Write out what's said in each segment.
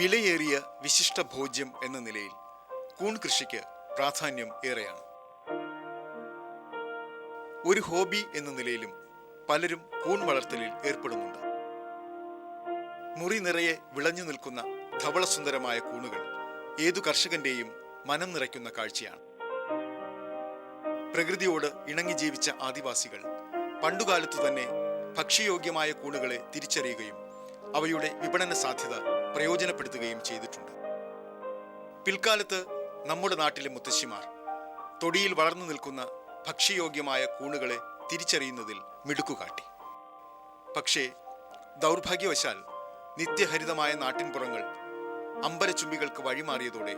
വിലയേറിയ വിശിഷ്ട ഭോജ്യം എന്ന നിലയിൽ കൂൺ കൃഷിക്ക് പ്രാധാന്യം ഏറെയാണ്. ഒരു ഹോബി എന്ന നിലയിലും പലരും കൂൺ വളർത്തലിൽ ഏർപ്പെടുന്നുണ്ട്. മുറി നിറയെ വിളഞ്ഞു നിൽക്കുന്ന ധവളസുന്ദരമായ കൂണുകൾ ഏതു കർഷകന്റെയും മനം നിറയ്ക്കുന്ന കാഴ്ചയാണ്. പ്രകൃതിയോട് ഇണങ്ങി ജീവിച്ച ആദിവാസികൾ പണ്ടുകാലത്തു തന്നെ ഭക്ഷ്യയോഗ്യമായ കൂണുകളെ തിരിച്ചറിയുകയും അവയുടെ വിപണന സാധ്യത പ്രയോജനപ്പെടുത്തുകയും ചെയ്തിട്ടുണ്ട്. പിൽക്കാലത്ത് നമ്മുടെ നാട്ടിലെ മുത്തശ്ശിമാർ തൊടിയിൽ വളർന്നു നിൽക്കുന്ന ഭക്ഷ്യയോഗ്യമായ കൂണുകളെ തിരിച്ചറിയുന്നതിൽ മിടുക്കുകാട്ടി. പക്ഷേ ദൗർഭാഗ്യവശാൽ നിത്യഹരിതമായ നാട്ടിൻപുറങ്ങൾ അമ്പരചുംബികൾക്ക് വഴിമാറിയതോടെ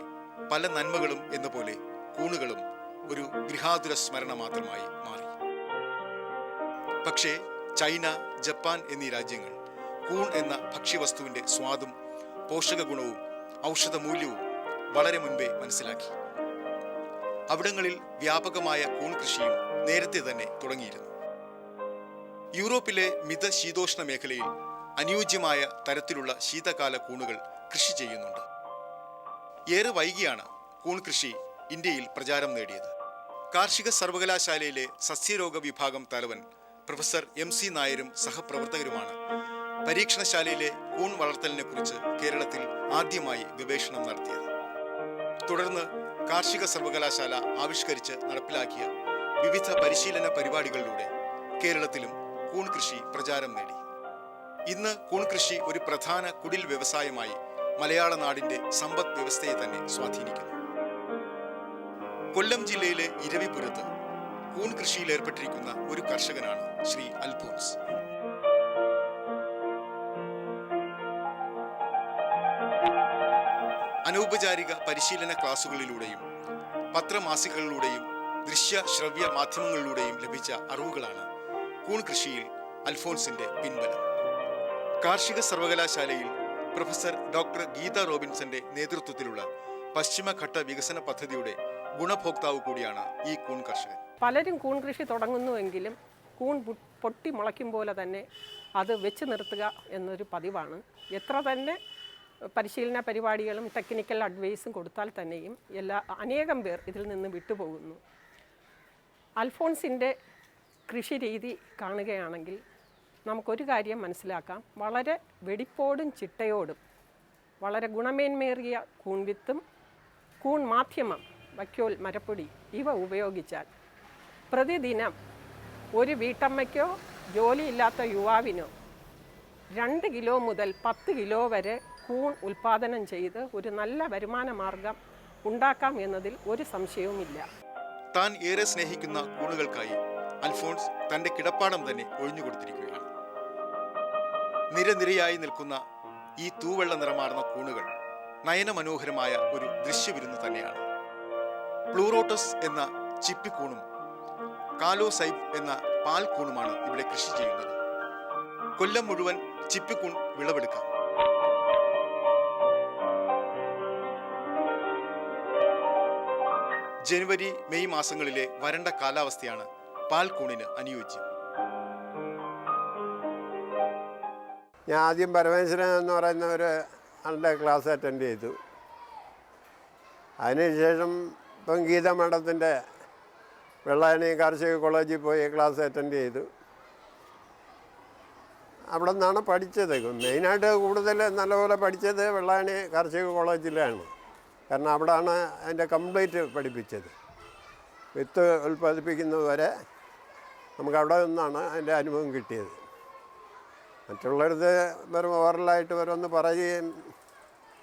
പല നന്മകളും എന്ന പോലെ കൂണുകളും ഒരു ഗൃഹാതുര സ്മരണ മാത്രമായി മാറി. പക്ഷേ ചൈന, ജപ്പാൻ എന്നീ രാജ്യങ്ങൾ കൂൺ എന്ന ഭക്ഷ്യവസ്തുവിന്റെ സ്വാദും പോഷക ഗുണവും ഔഷധമൂല്യവും വളരെ മുൻപേ മനസ്സിലാക്കി. അവിടങ്ങളിൽ വ്യാപകമായ കൂൺ കൃഷിയും നേരത്തെ തന്നെ തുടങ്ങിയിരുന്നു. യൂറോപ്പിലെ മിതശീതോഷ്ണ മേഖലയിൽ അനുയോജ്യമായ തരത്തിലുള്ള ശീതകാല കൂണുകൾ കൃഷി ചെയ്യുന്നുണ്ട്. ഏറെ വൈകിയാണ് കൂൺ കൃഷി ഇന്ത്യയിൽ പ്രചാരം നേടിയത്. കാർഷിക സർവകലാശാലയിലെ സസ്യരോഗ വിഭാഗം തലവൻ പ്രൊഫസർ MC നായരും സഹപ്രവർത്തകരുമാണ് പരീക്ഷണശാലയിലെ കൂൺ വളർത്തലിനെ കുറിച്ച് കേരളത്തിൽ ആദ്യമായി ഗവേഷണം നടത്തിയത്. തുടർന്ന് കാർഷിക സർവകലാശാല ആവിഷ്കരിച്ച് നടപ്പിലാക്കിയ വിവിധ പരിശീലന പരിപാടികളിലൂടെ കേരളത്തിലും കൂൺ കൃഷി പ്രചാരം നേടി. ഇന്ന് കൂൺ കൃഷി ഒരു പ്രധാന കുടിൽ വ്യവസായമായി മലയാള നാടിന്റെ സമ്പദ് വ്യവസ്ഥയെ തന്നെ സ്വാധീനിക്കുന്നു. കൊല്ലം ജില്ലയിലെ ഇരവിപുരത്ത് കൂൺ കൃഷിയിൽ ഏർപ്പെട്ടിരിക്കുന്ന ഒരു കർഷകനാണ് ശ്രീ അൽഫോൻസ്. അനൗപചാരിക പരിശീലന ക്ലാസുകളിലൂടെയും പത്രമാസികകളിലൂടെയും ദൃശ്യ ശ്രവ്യ മാധ്യമങ്ങളിലൂടെയും ലഭിച്ച അറിവുകളാണ് കൂൺ കൃഷിയിൽ അൽഫോൻസിന്റെ പിൻബലം. കാർഷിക സർവകലാശാലയിൽ പ്രൊഫസർ ഡോക്ടർ ഗീത റോബിൻസന്റെ നേതൃത്വത്തിലുള്ള പശ്ചിമഘട്ട വികസന പദ്ധതിയുടെ ഗുണഭോക്താവ് കൂടിയാണ് ഈ കൂൺ കർഷകൻ. പലരും കൂൺ കൃഷി തുടങ്ങുന്നുവെങ്കിലും കൂൺ പൊട്ടി മുളയ്ക്കും പോലെ തന്നെ അത് വെച്ച് നിർത്തുക എന്നൊരു പതിവാണ്. എത്ര തന്നെ പരിശീലന പരിപാടികളും ടെക്നിക്കൽ അഡ്വൈസും കൊടുത്താൽ തന്നെയും അനേകം പേർ ഇതിൽ നിന്ന് വിട്ടുപോകുന്നു. അൽഫോൻസിൻ്റെ കൃഷി രീതി കാണുകയാണെങ്കിൽ നമുക്കൊരു കാര്യം മനസ്സിലാക്കാം. വളരെ വെടിപ്പോടും ചിട്ടയോടും വളരെ ഗുണമേന്മേറിയ കൂൺ വിത്തും കൂൺ മാധ്യമം, വൈക്കോൽ, മരപ്പൊടി ഇവ ഉപയോഗിച്ചാൽ പ്രതിദിനം ഒരു വീട്ടമ്മയ്ക്കോ ജോലിയില്ലാത്ത യുവാവിനോ 2 കിലോ മുതൽ 10 കിലോ വരെ കൂൺ ഉൽപ്പാദനം ചെയ്ത് ഒരു നല്ല വരുമാന മാർഗം ഉണ്ടാക്കാം എന്നതിൽ ഒരു സംശയവുമില്ല. താൻ ഏറെ സ്നേഹിക്കുന്ന കൂണുകൾക്കായി അൽഫോൻസ് തന്റെ കിടപ്പാടം തന്നെ ഒഴിഞ്ഞുകൊടുത്തിരിക്കുകയാണ്. നിരനിരയായി നിൽക്കുന്ന ഈ തൂവെള്ള നിറമാർന്ന കൂണുകൾ നയനമനോഹരമായ ഒരു ദൃശ്യവിരുന്ന് തന്നെയാണ്. പ്ലൂറോട്ടസ് എന്ന ചിപ്പിക്കൂണും കാലോസൈബ് എന്ന പാൽക്കൂണുമാണ് ഇവിടെ കൃഷി ചെയ്യുന്നത്. കൊല്ലം മുഴുവൻ ചിപ്പിക്കൂൺ വിളവെടുക്കാം. ജനുവരി, മെയ് മാസങ്ങളിലെ വരണ്ട കാലാവസ്ഥയാണ് പാൽക്കൂണിന് അനുയോജ്യം. ഞാൻ ആദ്യം പരമേശ്വരൻ എന്ന് പറയുന്ന ഒരു ആളുടെ ക്ലാസ് അറ്റൻഡ് ചെയ്തു. അതിനുശേഷം ഇപ്പം ഗീത മേഡത്തിൻ്റെ വെള്ളായണി കാർഷിക കോളേജിൽ പോയി ക്ലാസ് അറ്റൻഡ് ചെയ്തു. അവിടെ നിന്നാണ് പഠിച്ചത്. മെയിനായിട്ട് കൂടുതൽ നല്ലപോലെ പഠിച്ചത് വെള്ളായണി കാർഷിക കോളേജിലാണ്. കാരണം അവിടെയാണ് അതിൻ്റെ കംപ്ലീറ്റ് പഠിപ്പിച്ചത്. വിത്ത് ഉൽപ്പാദിപ്പിക്കുന്നത് വരെ നമുക്ക് അവിടെ നിന്നാണ് അതിൻ്റെ അനുഭവം കിട്ടിയത്. മറ്റുള്ളവരത് വെറും ഓറലായിട്ട് ഓരോന്ന് പറയുകയും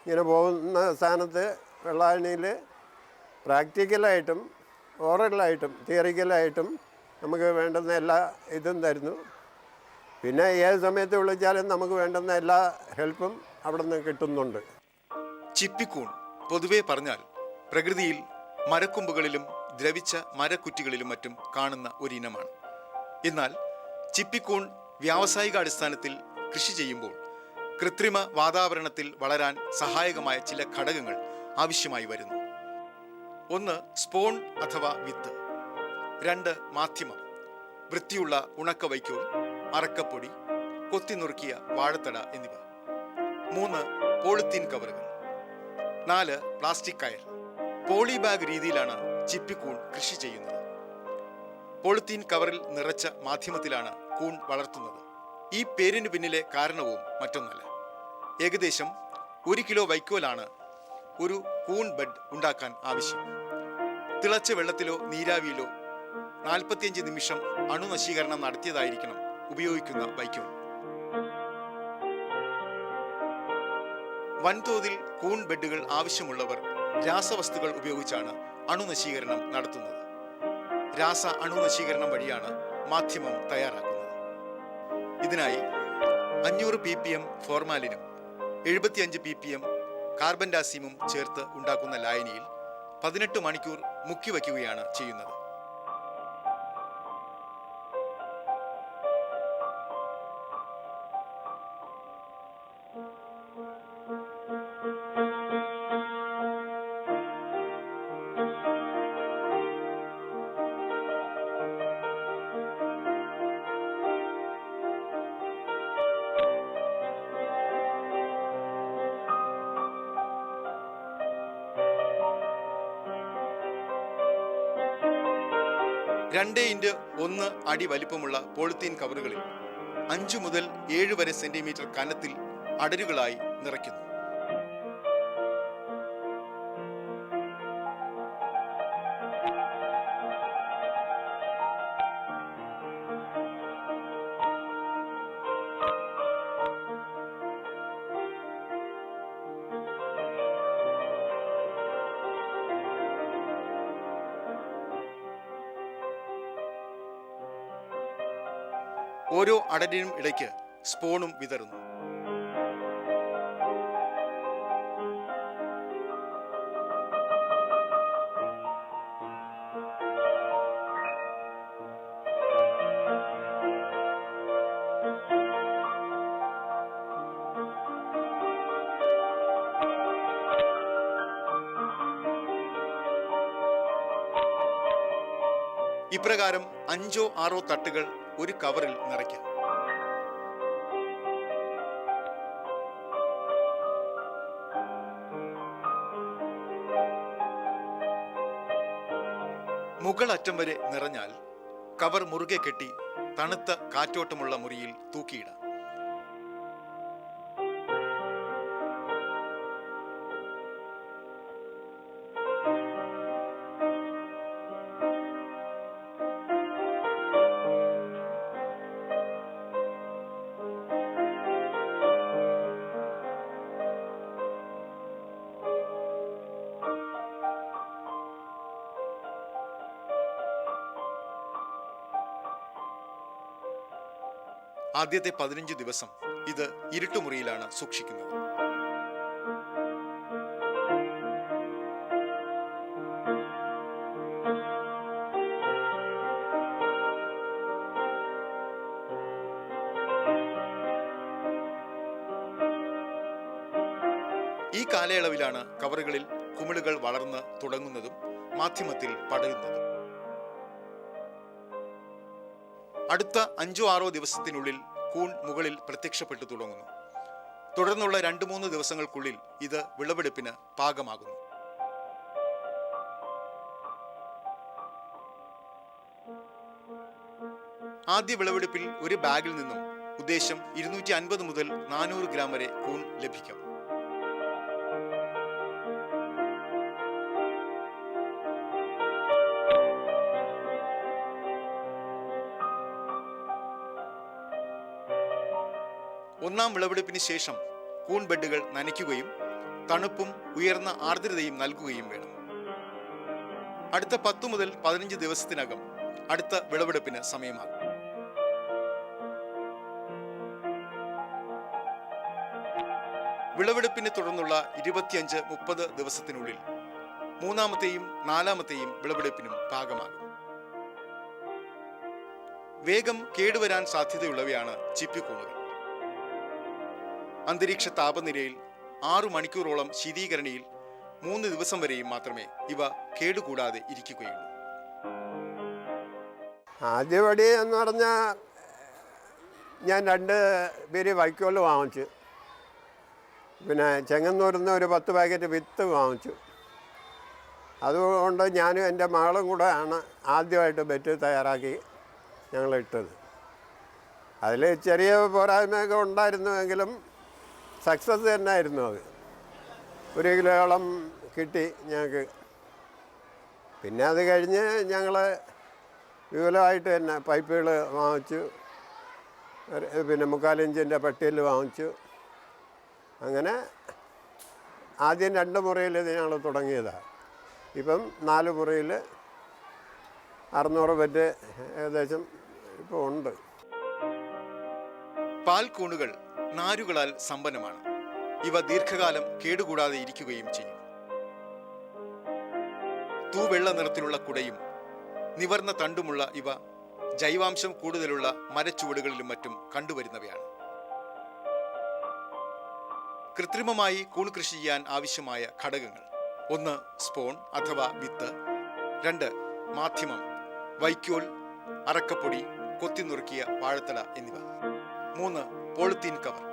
ഇങ്ങനെ പോകുന്ന സ്ഥാനത്ത് വെള്ളായണിയിൽ പ്രാക്ടിക്കലായിട്ടും ഓറലായിട്ടും തിയറിക്കലായിട്ടും നമുക്ക് വേണ്ടുന്ന എല്ലാ ഇതും തരുന്നു. പിന്നെ ഏത് സമയത്ത് വിളിച്ചാലും നമുക്ക് വേണ്ടുന്ന എല്ലാ ഹെൽപ്പും അവിടെ നിന്ന് കിട്ടുന്നുണ്ട്. ചിപ്പിക്കൂൺ പൊതുവെ പറഞ്ഞാൽ പ്രകൃതിയിൽ മരക്കൊമ്പുകളിലും ദ്രവിച്ച മരക്കുറ്റികളിലും മറ്റും കാണുന്ന ഒരിനമാണ്. എന്നാൽ ചിപ്പിക്കൂൺ വ്യാവസായിക അടിസ്ഥാനത്തിൽ കൃഷി ചെയ്യുമ്പോൾ കൃത്രിമ വാതാവരണത്തിൽ വളരാൻ സഹായകമായ ചില ഘടകങ്ങൾ ആവശ്യമായി വരുന്നു. 1. സ്പോൺ അഥവാ വിത്ത്. 2. മാധ്യമം, വൃത്തിയുള്ള ഉണക്ക വൈക്കോൽ, അറക്കപ്പൊടി, കൊത്തി നുറുക്കിയ വാഴത്തട എന്നിവ. 3. പോളിത്തീൻ കവറുകൾ. 4. പ്ലാസ്റ്റിക് കയർ. പോളി ബാഗ് രീതിയിലാണ് ചിപ്പിക്കൂൺ കൃഷി ചെയ്യുന്നത്. പോളിത്തീൻ കവറിൽ നിറച്ച മാധ്യമത്തിലാണ് കൂൺ വളർത്തുന്നത്. ഈ പേരിന് പിന്നിലെ കാരണവും മറ്റൊന്നല്ല. ഏകദേശം 1 കിലോ വൈക്കോലാണ് ഒരു കൂൺ ബെഡ് ഉണ്ടാക്കാൻ ആവശ്യം. തിളച്ച വെള്ളത്തിലോ നീരാവിയിലോ 45 നിമിഷം അണുനശീകരണം നടത്തിയതായിരിക്കണം ഉപയോഗിക്കുന്ന വൈക്കോൽ. വൻതോതിൽ കൂൺ ബെഡുകൾ ആവശ്യമുള്ളവർ രാസവസ്തുക്കൾ ഉപയോഗിച്ചാണ് അണുനശീകരണം നടത്തുന്നത്. രാസ അണുനശീകരണം വഴിയാണ് മാധ്യമം തയ്യാറാക്കുന്നത്. ഇതിനായി 500 ppm ഫോർമാലിനും 75 ppm കാർബൻ ഡാസിമും ചേർത്ത് ഉണ്ടാക്കുന്ന ലായനിയിൽ 18 മണിക്കൂർ മുക്കി വയ്ക്കുകയാണ് ചെയ്യുന്നത്. രണ്ട് 2x1 അടി വലിപ്പമുള്ള പോളിത്തീൻ കവറുകളിൽ 5 മുതൽ 7 വരെ സെന്റിമീറ്റർ കനത്തിൽ അടരുകളായി നിറയ്ക്കുന്നു. ഓരോ അടരിനും ഇടയ്ക്ക് സ്പൂണും വിതറുന്നു. ഇപ്രകാരം 5-6 തട്ടുകൾ ഒരു കവറിൽ നിറയ്ക്കാം. മുകളറ്റം വരെ നിറഞ്ഞാൽ കവർ മുറുകെ കെട്ടി തണുത്ത കാറ്റോട്ടമുള്ള മുറിയിൽ തൂക്കിയിടാം. ആദ്യത്തെ 15 ദിവസം ഇത് ഇരുട്ടുമുറിയിലാണ് സൂക്ഷിക്കുന്നത്. ഈ കാലയളവിലാണ് കവറുകളിൽ കുമിളുകൾ വളർന്ന് തുടങ്ങുന്നതും മാധ്യമത്തിൽ പടരുന്നതും. അടുത്ത 5-6 ദിവസത്തിനുള്ളിൽ കൂൺ മുകളിൽ പ്രത്യക്ഷപ്പെട്ടു തുടങ്ങുന്നു. തുടർന്നുള്ള 2-3 ദിവസങ്ങൾക്കുള്ളിൽ ഇത് വിളവെടുപ്പിന് പാകമാകുന്നു. ആദ്യ വിളവെടുപ്പിൽ ഒരു ബാഗിൽ നിന്നും ഉദ്ദേശം 250 മുതൽ 400 ഗ്രാം വരെ കൂൺ ലഭിക്കും. ഒന്നാം വിളവെടുപ്പിന് ശേഷം കൂൺ ബെഡുകൾ നനയ്ക്കുകയും തണുപ്പും ഉയർന്ന ആർദ്രതയും നൽകുകയും വേണം. അടുത്ത 10 മുതൽ 15 ദിവസത്തിനകം അടുത്ത വിളവെടുപ്പിന് സമയമാകും. വിളവെടുപ്പിനെ തുടർന്നുള്ള 25-30 ദിവസത്തിനുള്ളിൽ മൂന്നാമത്തെയും 4ാമത്തെയും വിളവെടുപ്പിനും പാകമാകും. വേഗം കേടുവരാൻ സാധ്യതയുള്ളവയാണ് ചിപ്പിക്കൂണുകൾ. അന്തരീക്ഷ താപനിലയിൽ 6 മണിക്കൂറോളം ശീതീകരണിയിൽ 3 ദിവസം വരെയും മാത്രമേ ഇവ കേടുകൂടാതെ ഇരിക്കുകയുള്ളൂ. ആദ്യപടി എന്ന് പറഞ്ഞാൽ ഞാൻ 2 പേര് വൈക്കോല് വാങ്ങിച്ചു. പിന്നെ ചെങ്ങന്നൂരിൽ നിന്ന് ഒരു 10 പാക്കറ്റ് വിത്ത് വാങ്ങിച്ചു. അതുകൊണ്ട് ഞാനും എൻ്റെ മകളും കൂടെ ആണ് ആദ്യമായിട്ട് ബെറ്റ് തയ്യാറാക്കി ഞങ്ങൾ ഇട്ടത്. അതിൽ ചെറിയ പോരായ്മയൊക്കെ ഉണ്ടായിരുന്നുവെങ്കിലും സക്സസ് തന്നെയായിരുന്നു. അത് 1 കിലോയോളം കിട്ടി ഞങ്ങൾക്ക്. പിന്നെ അത് കഴിഞ്ഞ് ഞങ്ങൾ വിപുലമായിട്ട് തന്നെ പൈപ്പുകൾ വാങ്ങിച്ചു, പിന്നെ 3/4 ഇഞ്ചിൻ്റെ പട്ടിയിൽ വാങ്ങിച്ചു. അങ്ങനെ ആദ്യം 2 മുറിയിൽ ഇത് ഞങ്ങൾ തുടങ്ങിയതാണ്. ഇപ്പം 4 മുറിയിൽ 600 ബെറ്റ് ഏകദേശം ഇപ്പോൾ ഉണ്ട്. പാൽക്കൂണുകൾ നാരുകളാൽ സമ്പന്നമാണ്. ഇവ ദീർഘകാലം കേടുകൂടാതെ ഇരിക്കുകയും ചെയ്യും. തൂവെള്ള നിറത്തിലുള്ള കുടയും നിവർന്ന തണ്ടുമുള്ള ഇവ ജൈവാംശം കൂടുതലുള്ള മരച്ചുവടുകളിലും മറ്റും കണ്ടുവരുന്നവയാണ്. കൃത്രിമമായി കൂൺ കൃഷി ചെയ്യാൻ ആവശ്യമായ ഘടകങ്ങൾ: 1 സ്പോൺ അഥവാ വിത്ത്, 2 മാധ്യമം, വൈക്കോൽ, അറക്കപ്പൊടി, കൊത്തിനുറുക്കിയ വാഴത്തല എന്നിവ, 3 polythene cover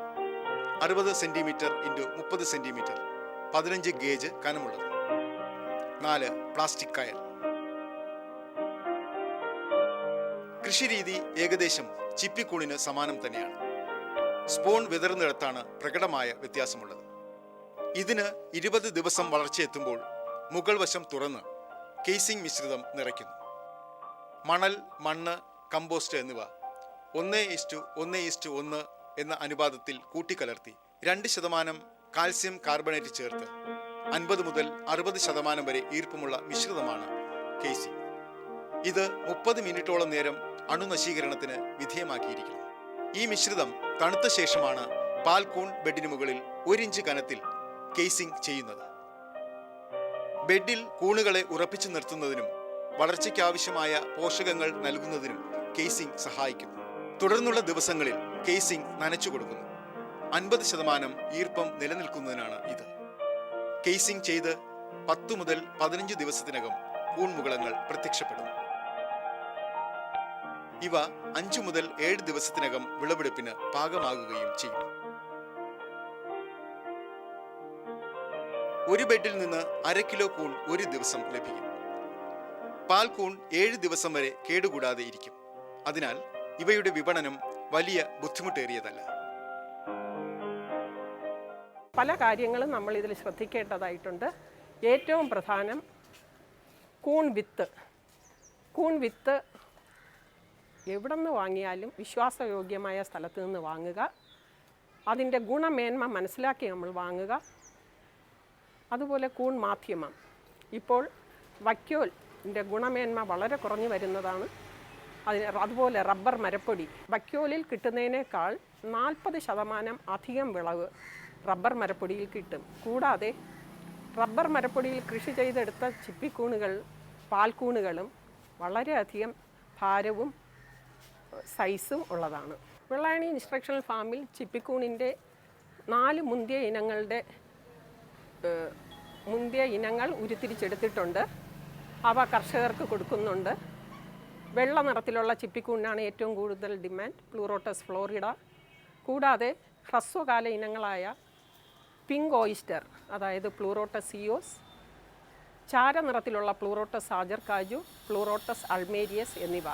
60 centimetre × 30 centimetre 15 gauge കനമുള്ളത്, 4 പ്ലാസ്റ്റിക് കയർ. കൃഷിരീതി ഏകദേശം ചിപ്പിക്കൂണിന് സമാനം തന്നെയാണ്. സ്പോൺ വിതറുന്നിടത്താണ് പ്രകടമായ വ്യത്യാസമുള്ളത്. ഇതിന് 20 ദിവസം വളർച്ചയെത്തുമ്പോൾ മുകൾ വശം തുറന്ന് കേസിംഗ് മിശ്രിതം നിറയ്ക്കുന്നു. മണൽ, മണ്ണ്, കമ്പോസ്റ്റ് എന്നിവ 1:1:1 എന്ന അനുപാതത്തിൽ കൂട്ടിക്കലർത്തി 2% കാൽസ്യം കാർബണേറ്റ് ചേർത്ത് 50 മുതൽ 60% വരെ ഈർപ്പമുള്ള മിശ്രിതമാണ് കേസിംഗ്. ഇത് 30 മിനിറ്റോളം നേരം അണുനശീകരണത്തിന് വിധേയമാക്കിയിരിക്കണം. ഈ മിശ്രിതം തണുത്ത ശേഷമാണ് പാൽക്കൂൺ ബെഡിന് മുകളിൽ 1 ഇഞ്ച് കനത്തിൽ കേസിംഗ് ചെയ്യുന്നത്. ബെഡിൽ കൂണുകളെ ഉറപ്പിച്ചു നിർത്തുന്നതിനും വളർച്ചയ്ക്കാവശ്യമായ പോഷകങ്ങൾ നൽകുന്നതിനും കേസിംഗ് സഹായിക്കും. തുടർന്നുള്ള ദിവസങ്ങളിൽ കേസിംഗ് നനച്ചു കൊടുക്കുന്നു. 50% ഈർപ്പം നിലനിൽക്കുന്നതിനാണ് ഇത്. കേസിംഗ് ചെയ്ത് 10 മുതൽ 15 ദിവസത്തിനകം കൂൺമുകുളങ്ങൾ പ്രത്യക്ഷപ്പെടുന്നു. ഇവ 5 മുതൽ 7 ദിവസത്തിനകം വിളവെടുപ്പിന് പാകമാകുകയും ചെയ്യും. ഒരു ബെഡിൽ നിന്ന് 1/2 കിലോ കൂൺ ഒരു ദിവസം ലഭിക്കും. പാൽക്കൂൺ 7 ദിവസം വരെ കേടുകൂടാതെ ഇരിക്കും. അതിനാൽ ഇവയുടെ വിപണനം വലിയ ബുദ്ധിമുട്ടേറിയതല്ല. പല കാര്യങ്ങളും നമ്മൾ ഇതിൽ ശ്രദ്ധിക്കേണ്ടതായിട്ടുണ്ട്. ഏറ്റവും പ്രധാനം കൂൺ വിത്ത് എവിടെ നിന്ന് വാങ്ങിയാലും വിശ്വാസയോഗ്യമായ സ്ഥലത്ത് നിന്ന് വാങ്ങുക. അതിൻ്റെ ഗുണമേന്മ മനസ്സിലാക്കി നമ്മൾ വാങ്ങുക. അതുപോലെ കൂൺ മാധ്യമം, ഇപ്പോൾ വൈക്കോലിൻ്റെ ഗുണമേന്മ വളരെ കുറഞ്ഞു വരുന്നതാണ്. അതുപോലെ റബ്ബർ മരപ്പൊടി, വൈക്കോലിൽ കിട്ടുന്നതിനേക്കാൾ 40% അധികം വിളവ് റബ്ബർ മരപ്പൊടിയിൽ കിട്ടും. കൂടാതെ റബ്ബർ മരപ്പൊടിയിൽ കൃഷി ചെയ്തെടുത്ത ചിപ്പിക്കൂണുകൾ, പാൽക്കൂണുകളും വളരെയധികം ഭാരവും സൈസും ഉള്ളതാണ്. വെള്ളായണി ഇൻസ്ട്രക്ഷണൽ ഫാമിൽ ചിപ്പിക്കൂണിൻ്റെ 4 മുന്തിയ ഇനങ്ങൾ ഉരുത്തിരിച്ചെടുത്തിട്ടുണ്ട്. അവ കർഷകർക്ക് കൊടുക്കുന്നുണ്ട്. വെള്ള നിറത്തിലുള്ള ചിപ്പിക്കൂണിനാണ് ഏറ്റവും കൂടുതൽ ഡിമാൻഡ്, പ്ലൂറോട്ടസ് ഫ്ലോറിഡ. കൂടാതെ ഹ്രസ്വകാല ഇനങ്ങളായ പിങ്ക് ഓയിസ്റ്റർ, അതായത് പ്ലൂറോട്ടസ് സിയോസ്, ചാരനിറത്തിലുള്ള Pleurotus sajor caju, Pleurotus ulmarius എന്നിവ.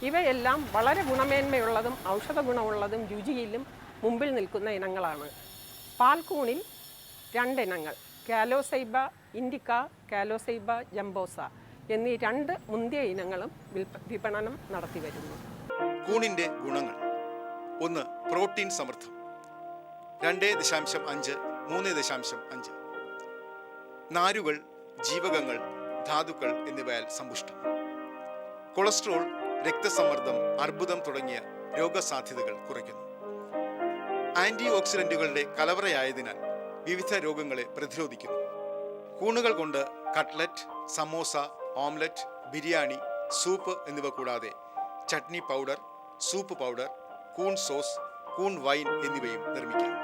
ഇവയെല്ലാം വളരെ ഗുണമേന്മയുള്ളതും ഔഷധ ഗുണമുള്ളതും രുചിയിലും മുമ്പിൽ നിൽക്കുന്ന ഇനങ്ങളാണ്. പാൽക്കൂണിൽ 2 ഇനങ്ങൾ, കാലോസൈബ ഇൻഡിക്ക, കാലോസൈബ ജംബോസ എന്നീ 2 മുന്തിയ ഇനങ്ങളും വിപണനം നടത്തി വരുന്നു. കൂണിന്റെ ഗുണങ്ങൾ: 1 പ്രോട്ടീൻ സമൃദ്ധം, 2.5 3.5 നാരുകൾ, ജീവകങ്ങൾ, ധാതുക്കൾ എന്നിവയാൽ സമ്പുഷ്ടം. കൊളസ്ട്രോൾ, രക്തസമ്മർദ്ദം, അർബുദം തുടങ്ങിയ രോഗസാധ്യതകൾ കുറയ്ക്കുന്നു. ആന്റി ഓക്സിഡന്റുകളുടെ കലവറയായതിനാൽ വിവിധ രോഗങ്ങളെ പ്രതിരോധിക്കുന്നു. കൂണുകൾ കൊണ്ട് cutlet, samosa, omelette, biryani, soup എന്നിവ കൂടാതെ ചട്നി പൗഡർ, സൂപ്പ് പൗഡർ, കൂൺ സോസ്, കൂൺ വൈൻ എന്നിവയും നിർമ്മിക്കാം.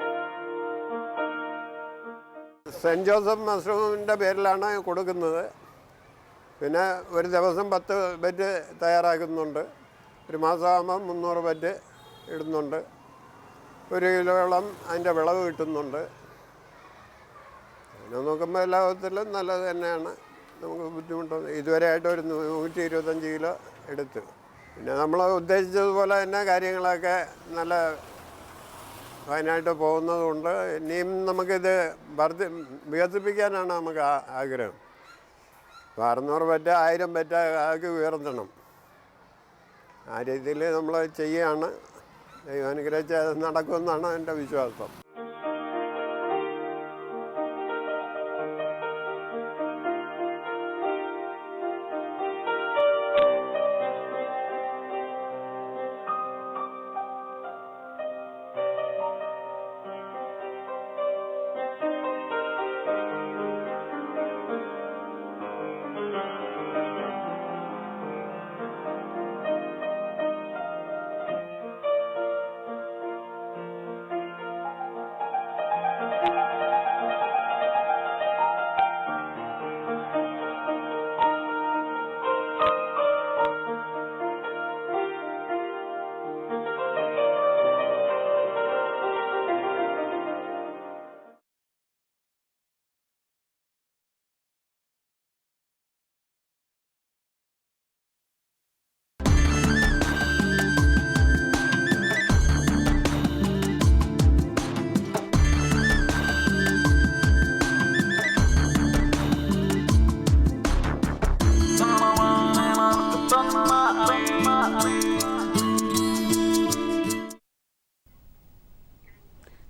സെൻറ്റ് ജോസഫ് മഷ്റൂമിൻ്റെ പേരിലാണ് കൊടുക്കുന്നത്. പിന്നെ ഒരു ദിവസം 10 ബെറ്റ് തയ്യാറാക്കുന്നുണ്ട്. ഒരു മാസമാകുമ്പം 300 ബെറ്റ് ഇടുന്നുണ്ട്. 1 കിലോയോളം അതിൻ്റെ വിളവ് കിട്ടുന്നുണ്ട്. അങ്ങനെ നോക്കുമ്പോൾ എല്ലാ വിധത്തിലും നല്ലത് തന്നെയാണ്. നമുക്ക് ബുദ്ധിമുട്ടൊന്നും ഇതുവരെയായിട്ട് ഒരു 125 കിലോ എടുത്തു. പിന്നെ നമ്മൾ ഉദ്ദേശിച്ചതുപോലെ തന്നെ കാര്യങ്ങളൊക്കെ നല്ല ഫൈനായിട്ട് പോകുന്നതുകൊണ്ട് ഇനിയും നമുക്കിത് വികസിപ്പിക്കാനാണ് നമുക്ക് ആഗ്രഹം. 600 പറ്റ 1000 പറ്റ ആക്കി ഉയർത്തണം. ആ രീതിയിൽ നമ്മൾ ചെയ്യുകയാണ്. ദൈവം അനുഗ്രഹിച്ച് അത് നടക്കുമെന്നാണ് എൻ്റെ വിശ്വാസം.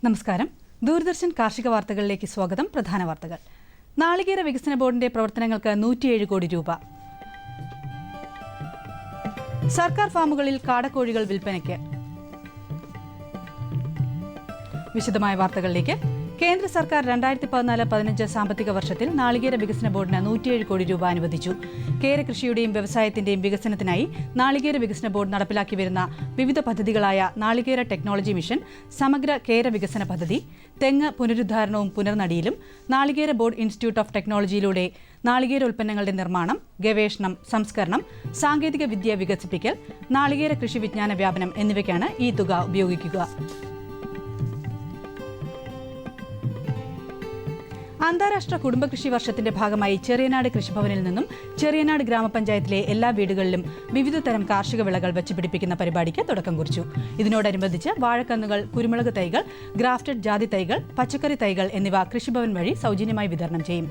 നമസ്കാരം. ദൂരദർശൻ കാർഷിക വാർത്തകളിലേക്ക് സ്വാഗതം. പ്രധാന വാർത്തകൾ. നാളികേര വികസന ബോർഡിന്റെ പ്രവർത്തനങ്ങൾക്ക് 107 കോടി രൂപ. സർക്കാർ ഫാമുകളിൽ കാടക്കോഴികൾ വിൽപ്പനയ്ക്ക്. വിശദമായ വാർത്തകളിലേക്ക്. കേന്ദ്ര സർക്കാർ 2014-15 സാമ്പത്തിക വർഷത്തിൽ നാളികേര വികസന ബോർഡിന് 107 കോടി രൂപ അനുവദിച്ചു. കേരകൃഷിയുടെയും വ്യവസായത്തിന്റെയും വികസനത്തിനായി നാളികേര വികസന ബോർഡ് നടപ്പിലാക്കി വരുന്ന വിവിധ പദ്ധതികളായ നാളികേര ടെക്നോളജി മിഷൻ, സമഗ്ര കേര വികസന പദ്ധതി, തെങ്ങ് പുനരുദ്ധാരണവും പുനർനടിയിലും, നാളികേര ബോർഡ് ഇൻസ്റ്റിറ്റ്യൂട്ട് ഓഫ് ടെക്നോളജിയിലൂടെ നാളികേര ഉൽപ്പന്നങ്ങളുടെ നിർമ്മാണം, ഗവേഷണം, സംസ്കരണം, സാങ്കേതിക വിദ്യ വികസിപ്പിക്കൽ, നാളികേര കൃഷി വിജ്ഞാന വ്യാപനം എന്നിവയ്ക്കാണ് ഈ തുക ഉപയോഗിക്കുക. അന്താരാഷ്ട്ര കുടുംബകൃഷി വർഷത്തിന്റെ ഭാഗമായി ചെറിയനാട് കൃഷിഭവനിൽ നിന്നും ചെറിയനാട് ഗ്രാമപഞ്ചായത്തിലെ എല്ലാ വീടുകളിലും വിവിധ തരം കാർഷിക വിളകൾ വെച്ചുപിടിപ്പിക്കുന്ന പരിപാടിക്ക് തുടക്കം കുറിച്ചു. ഇതിനോടനുബന്ധിച്ച് വാഴക്കന്നുകൾ, കുരുമുളക് തൈകൾ, ഗ്രാഫ്റ്റഡ് ജാതി തൈകൾ, പച്ചക്കറി തൈകൾ എന്നിവ കൃഷിഭവൻ വഴി സൗജന്യമായി വിതരണം ചെയ്യും.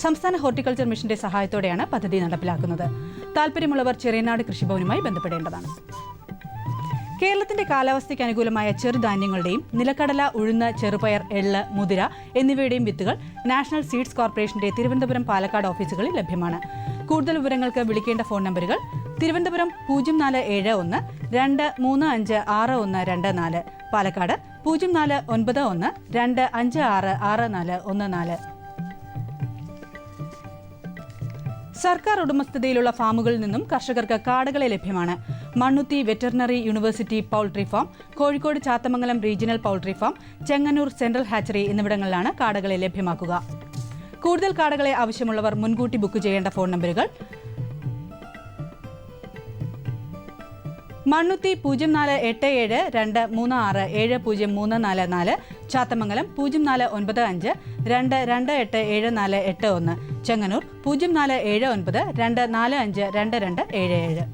സംസ്ഥാന ഹോർട്ടിക്കൾച്ചർ മിഷന്റെ സഹായത്തോടെയാണ് പദ്ധതി നടപ്പിലാക്കുന്നത്. താൽപര്യമുള്ളവർ ചെറിയനാട് കൃഷിഭവനുമായി ബന്ധപ്പെടേണ്ടതാണ്. കേരളത്തിന്റെ കാലാവസ്ഥയ്ക്ക് അനുകൂലമായ ചെറുധാന്യങ്ങളുടെയും നിലക്കടല, ഉഴുന്ന്, ചെറുപയർ, എള്ള്, മുതിര എന്നിവയുടെയും വിത്തുകൾ നാഷണൽ സീഡ്സ് കോർപ്പറേഷന്റെ തിരുവനന്തപുരം, പാലക്കാട് ഓഫീസുകളിൽ ലഭ്യമാണ്. കൂടുതൽ വിവരങ്ങൾക്ക് വിളിക്കേണ്ട ഫോൺ നമ്പറുകൾ: തിരുവനന്തപുരം 0471 235 6124, പാലക്കാട് 0491 256 6414. സർക്കാർ ഉടമസ്ഥതയിലുള്ള ഫാമുകളിൽ നിന്നും കർഷകർക്ക് കാടകളെ ലഭ്യമാണ്. Mannuthy veterinary university poultry farm, Kozhikode Chathamangalam regional poultry farm, Chengannur central hatchery എന്നിവിടങ്ങളിലാണ് കാടകളെ ലഭ്യമാക്കുക. കൂടുതൽ കാടകളെ ആവശ്യമുള്ളവർ മുൻകൂട്ടി ബുക്ക് ചെയ്യേണ്ട ഫോൺ നമ്പറുകൾ: മണ്ണുത്തി 0487 236 70344, ചാത്തമംഗലം 0495 228 7481, ചെങ്ങന്നൂർ 0479 245 2277.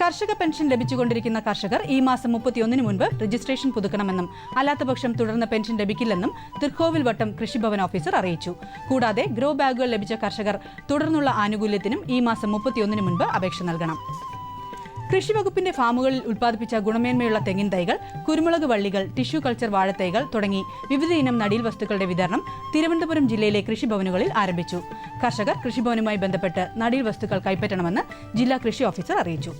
കർഷക പെൻഷൻ ലഭിച്ചുകൊണ്ടിരിക്കുന്ന കർഷകർ ഈ മാസം 31 മുൻപ് രജിസ്ട്രേഷൻ പുതുക്കണമെന്നും അല്ലാത്തപക്ഷം തുടർന്ന് പെൻഷൻ ലഭിക്കില്ലെന്നും തൃക്കോവിൽ വട്ടം കൃഷിഭവൻ ഓഫീസർ അറിയിച്ചു. കൂടാതെ ഗ്രോ ബാഗുകൾ ലഭിച്ച കർഷകർ തുടർന്നുള്ള ആനുകൂല്യത്തിനും ഈ മാസം 31 മുൻപ് അപേക്ഷ നൽകണം. കൃഷിവകുപ്പിന്റെ ഫാമുകളിൽ ഉൽപ്പാദിപ്പിച്ച ഗുണമേന്മയുള്ള തെങ്ങിൻ തൈകൾ, കുരുമുളക് വള്ളികൾ, ടിഷ്യൂ കൾച്ചർ വാഴത്തൈകൾ തുടങ്ങി വിവിധ ഇനം നടീൽ വസ്തുക്കളുടെ വിതരണം തിരുവനന്തപുരം ജില്ലയിലെ കൃഷിഭവനുകളിൽ ആരംഭിച്ചു. കർഷകർ കൃഷിഭവനുമായി ബന്ധപ്പെട്ട് നടീൽ വസ്തുക്കൾ കൈപ്പറ്റണമെന്ന് ജില്ലാ കൃഷി ഓഫീസർ അറിയിച്ചു.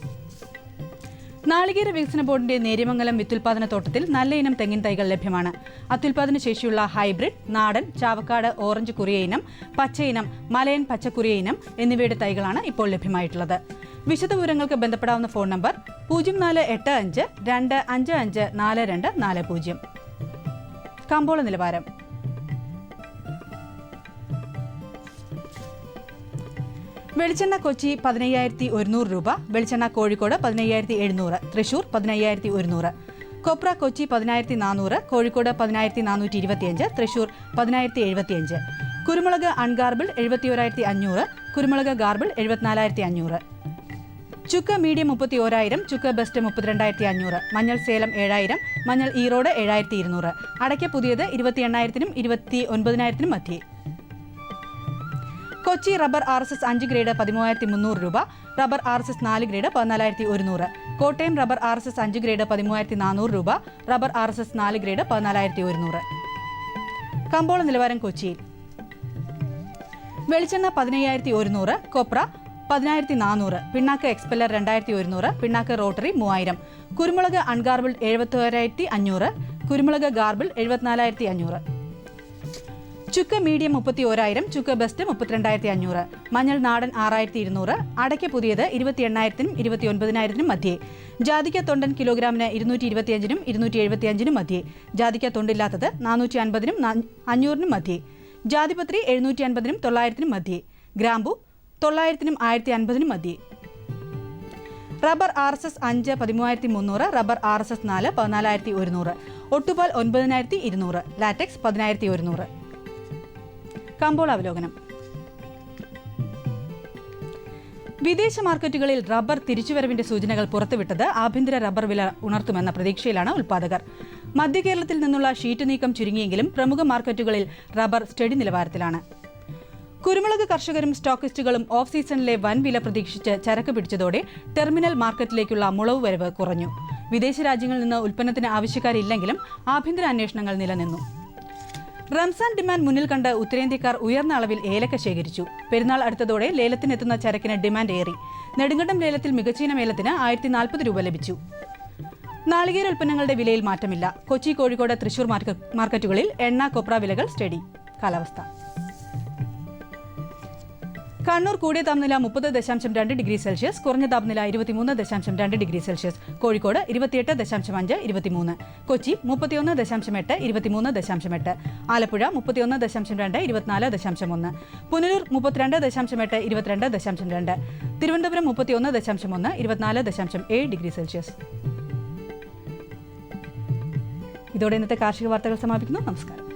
നാളികേര വികസന ബോർഡിന്റെ നേര്യമംഗലം വിത്തുൽപാദന തോട്ടത്തിൽ നല്ല ഇനം തെങ്ങിൻ തൈകൾ ലഭ്യമാണ്. അത്യുൽപാദന ശേഷിയുള്ള ഹൈബ്രിഡ്, നാടൻ, ചാവക്കാട് ഓറഞ്ച് കുറിയ ഇനം, പച്ചയിനം, മലയൻ പച്ചക്കുറിയ ഇനം എന്നിവയുടെ തൈകളാണ് ഇപ്പോൾ ലഭ്യമായിട്ടുള്ളത്. വിശദവിവരങ്ങൾക്ക് ബന്ധപ്പെടാവുന്ന ഫോൺ നമ്പർ 0485 255 4240. കമ്പോള നിലവാരം. വെളിച്ചെണ്ണ കൊച്ചി 15,100 രൂപ, വെളിച്ചെണ്ണ കോഴിക്കോട് 15,700, തൃശൂർ 15,100, കൊപ്ര കൊച്ചി 10,400, കോഴിക്കോട് 10,425, തൃശൂർ 10,075. കുരുമുളക് അൺഗാർബിൾ 71,500, കുരുമുളക് ഗാർബിൾ 74,500. ചുക്ക് മീഡിയം 31,000, ചുക്ക് ബെസ്റ്റ് 32,500, മഞ്ഞൾ സേലം 7,000, മഞ്ഞൾ ഈറോഡ് 7,200, അടയ്ക്ക പുതിയത് 28,000-നും 29,000-നും മധ്യേ. കൊച്ചി റബ്ബർ RSS 5 ഗ്രേഡ് 13,300 രൂപ, rubber RSS 4 grade 14,100. Kottayam rubber RSS 5 grade 13,400 രൂപ, റബ്ബർ RSS 4 ഗ്രേഡ് 14,100. കമ്പോള നിലവാരം കൊച്ചിയിൽ. വെളിച്ചെണ്ണ 15,100, കൊപ്ര 10,400, പിണ്ണാക്ക് എക്സ്പെല്ലർ 2,100, പിണ്ണാക്ക് റോട്ടറി 3,000, കുരുമുളക് അൺഗാർബിൾ 71,500, കുരുമുളക് ഗാർബിൾ 74,500. ചുക്ക് മീഡിയം 31,000, ചുക്ക് ബെസ്റ്റ് 32,500, മഞ്ഞൾ നാടൻ 6,200, അടയ്ക്ക പുതിയത് 28,000-നും 29,000-നും മധ്യേ. ജാതിക്ക തൊണ്ടൻ കിലോഗ്രാമിന് 225-നും 275-നും മധ്യേ. ജാതിക്ക തൊണ്ടില്ലാത്തത് 450-നും 500-നും മധ്യേ. ജാതിപത്രി 750-നും 900-നും മധ്യേ. ഗ്രാമ്പു 900-നും 1,050-നും മധ്യേ. Rubber RSS 5 13,300, rubber RSS 4 14,100, ഒട്ടുപാൽ 9,200, latex 10,100. കമ്പോള അവലോകനം. വിദേശ മാർക്കറ്റുകളിൽ റബ്ബർ തിരിച്ചുവരവിന്റെ സൂചനകൾ പുറത്തുവിട്ടത് ആഭ്യന്തര റബ്ബർ വില ഉണർത്തുമെന്ന പ്രതീക്ഷയിലാണ് ഉൽപ്പാദകർ. മധ്യ കേരളത്തിൽ നിന്നുള്ള ഷീറ്റ് നീക്കം ചുരുങ്ങിയെങ്കിലും പ്രമുഖ മാർക്കറ്റുകളിൽ റബ്ബർ സ്റ്റഡി നിലവാരത്തിലാണ്. കുരുമുളക് കർഷകരും സ്റ്റോക്കിസ്റ്റുകളും ഓഫ് സീസണിലെ വൻ വില പ്രതീക്ഷിച്ച് ചരക്ക് പിടിച്ചതോടെ ടെർമിനൽ മാർക്കറ്റിലേക്കുള്ള മുളവ് വരവ് കുറഞ്ഞു. വിദേശ രാജ്യങ്ങളിൽ നിന്ന് ഉൽപ്പന്നത്തിന് ആവശ്യക്കാരില്ലെങ്കിലും ആഭ്യന്തര അന്വേഷണങ്ങൾ നിലനിന്നു. റംസാൻ ഡിമാൻഡ് മുന്നിൽ കണ്ട് ഉത്തരേന്ത്യക്കാർ ഉയർന്ന അളവിൽ ഏലക്ക ശേഖരിച്ചു. പെരുന്നാൾ അടുത്തതോടെ ലേലത്തിനെത്തുന്ന ചരക്കിന് ഡിമാൻഡ് ഏറി. നെടുങ്കണ്ടം ലേലത്തിൽ മികച്ചിനം ഏലത്തിന് 1,040 രൂപ ലഭിച്ചു. നാളികേര ഉൽപ്പന്നങ്ങളുടെ വിലയിൽ മാറ്റമില്ല. കൊച്ചി, കോഴിക്കോട്, തൃശൂർ മാർക്കറ്റുകളിൽ എണ്ണ, കൊപ്ര വിലകൾ സ്റ്റഡി. കാലാവസ്ഥ. കണ്ണൂർ കൂടിയ താപനില 30.2 ഡിഗ്രി സെൽഷ്യസ്, കുറഞ്ഞ താപനില 23.2 degree Celsius. Kozhikode 28.5, 23. Kochi 31.8, 23.8. Alappuzha 31.2, 24.1. Punalur 32.8, 22.2. Thiruvananthapuram 31.1, 24.7 degree Celsius. ഇതോടെ ഇന്നത്തെ കാർഷിക വാർത്തകൾ സമാപിക്കുന്നു. നമസ്കാരം.